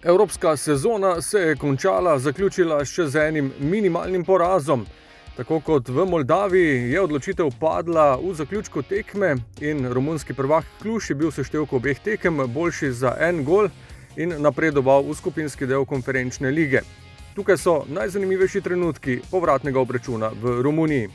Evropska sezona se je zaključila še z enim minimalnim porazom. Tako kot v Moldaviji je odločitev padla v zaključku tekme in romunski prvak Cluj je bil v seštevku obeh tekem boljši za 1 gol in napredoval v skupinski del konferenčne lige. Tukaj so najzanimivejši trenutki povratnega obračuna v Romuniji.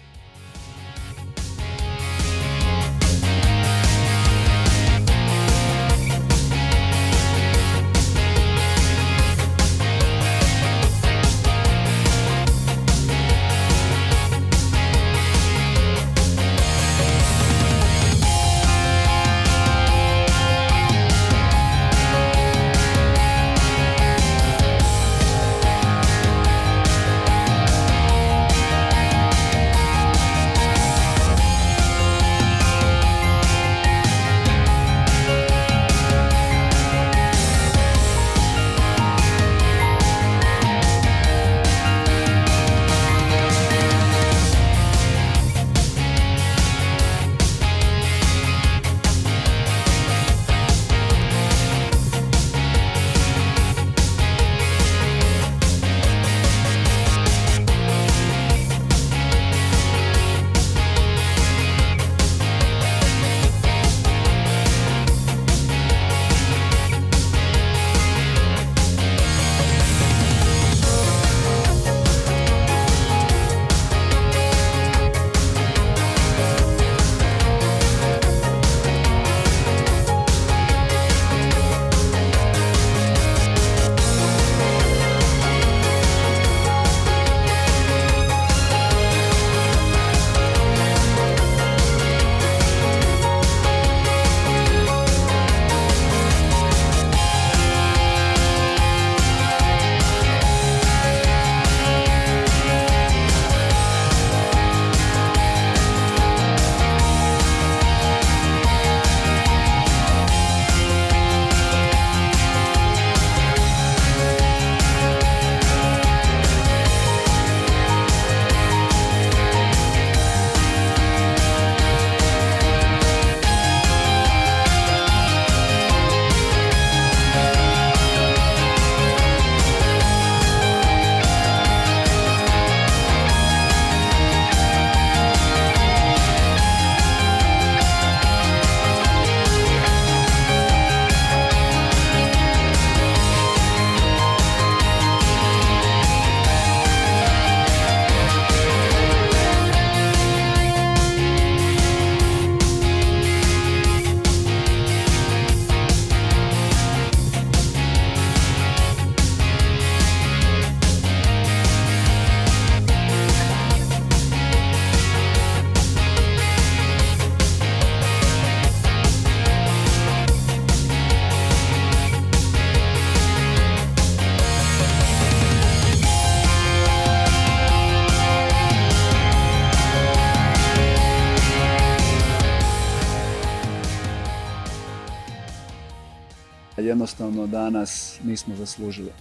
Jednostavno danas nismo zaslužili.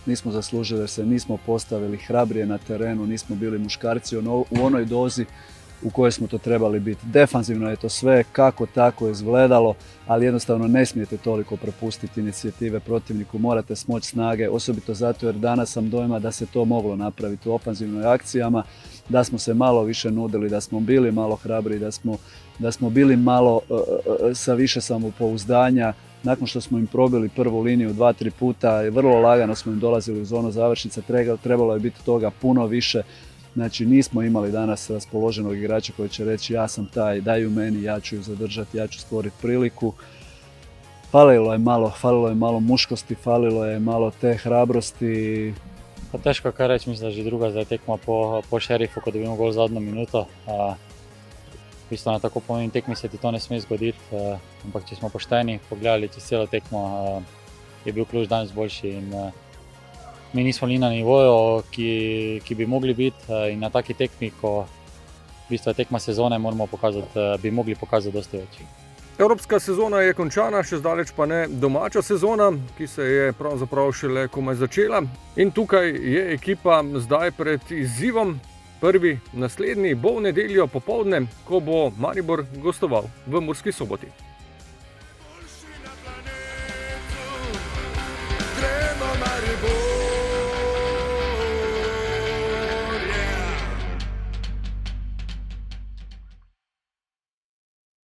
Nismo zaslužili jer se nismo postavili hrabrije na terenu, nismo bili muškarci u onoj dozi u kojoj smo to trebali biti. Defanzivno je to sve kako tako izgledalo, ali jednostavno ne smijete toliko propustiti inicijative protivniku, morate smoći snage, osobito zato jer danas sam dojma da se to moglo napraviti u ofanzivnoj akcijama, da smo se malo više nudili, da smo bili malo hrabri, da smo bili malo sa više samopouzdanja. Nakon što smo im probili prvu liniju 2-3 puta, vrlo lagano smo im dolazili u zonu završnice, trebalo je biti toga puno više. Znači nismo imali danas raspoloženog igrača koji će reći ja sam taj, daju meni, ja ću ju zadržati, ja ću stvoriti priliku. Falilo je malo muškosti, falilo je malo te hrabrosti. Pa težko kaj reči, mislim, da že druga zdaj tekma po Šerifu, ko dobimo gol zadnjo minuto. V bistvu na tako pomembni tekmi se ti to ne sme zgoditi, ampak če smo pošteni, pogledali čez celo tekmo, je bil Cluj danes boljši in mi nismo bili na nivoju, ki bi mogli biti, in na taki tekmi, ko v bistvu je tekma sezone, bi mogli pokazati dosti več. Evropska sezona je končana, še zdaleč pa ne domača sezona, ki se je pravzaprav šele komaj začela. In tukaj je ekipa zdaj pred izzivom. Prvi naslednji bo v nedeljo popoldne, ko bo Maribor gostoval v Murski Soboti.